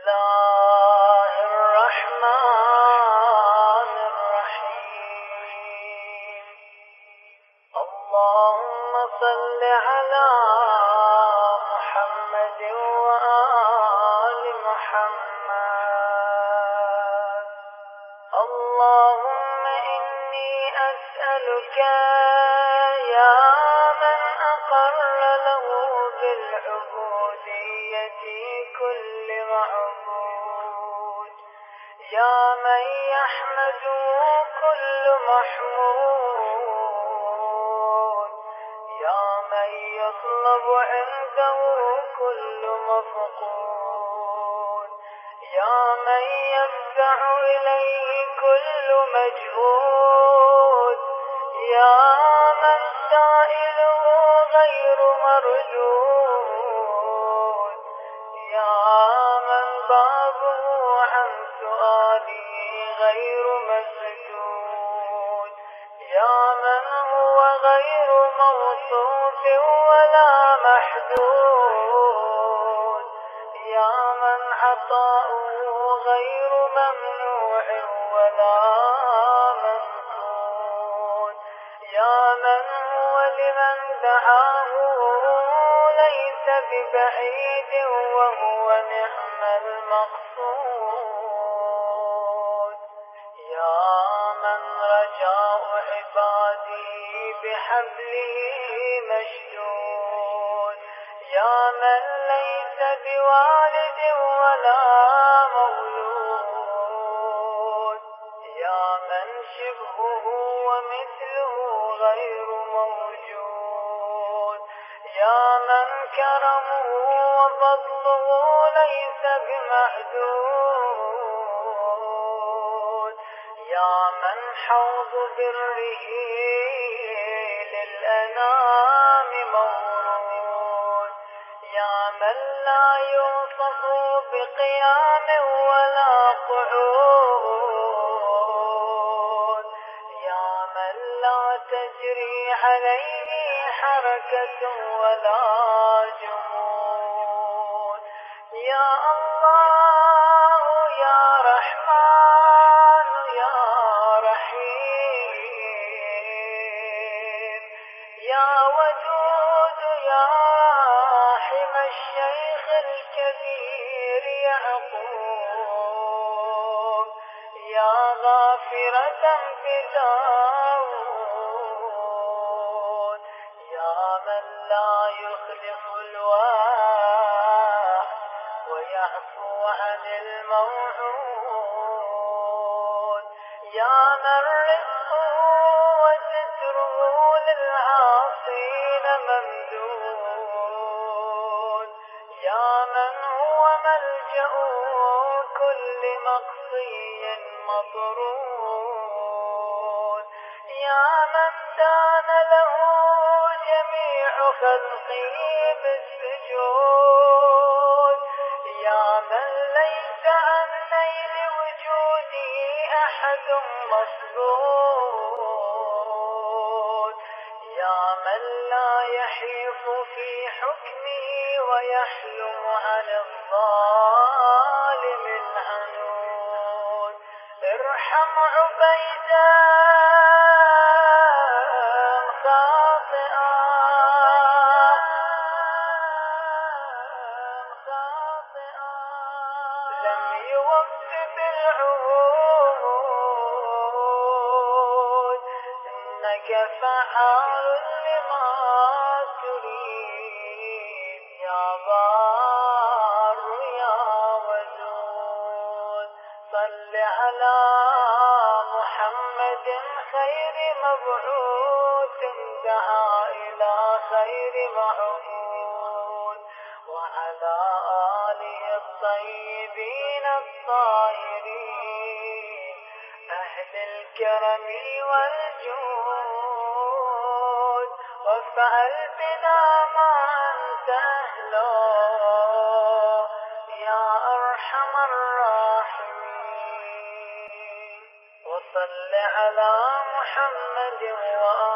الله الرحمن الرحيم. اللهم صل على محمد وآل محمد. اللهم إني أسألك يا من أقر له بالعبودية كل معبود، يا من يحمده كل محمود، يا من يطلب عنده كل مفقود، يا من يفزع إليه كل مجهود، يا من سائله غير مردود، يا من بابه عن سؤاله غير مسدود، يا من هو غير موصوف ولا محدود، يا من عطاؤه غير ممنوع ولا منقود، يا من هو لمن دعاه ليس ببعيد وهو نعم المقصود، يا من رجاء عباده بحبله مشدود، يا من ليس بوالد ولا مولود، يا من شبهه ومثله غير موجود، يا من كرمه وفضله ليس بمحدود، يا من حوض بره للأنام مورود، يا من لا يوصف بقيام ولا قعود، يا من لا تجري عليه حركة ولا جمود، يا الله يا رحمن يا رحيم، يا ودود يا حمى الشيخ الكبير يعقوب، يا غافرة بداود، يا من لا يخلف الوعد ويعفو عن الموعود، يا من رزقه وستره للعاصين ممدود، يا من هو ملجأ كل مقصي مطرود، يا من دان له جميع خلقه بالسجود، يا من ليس عن نيل وجوده أحد مصدود، يا من لا يحيف في حكمه ويحلم على الظالم العنود، ارحم عبيدا خاطئا لم يوف بالعهود، إنك فعال لما تريد، يا بار يا ودود. صل على محمد خير مبعوث دعا إلى خير معبود، وعلى آله الطيبين الطاهرين أهل الكرم والجود، وافعل بنا ما أنت أهله يا أرحم الراحمين. وصل على محمد وآله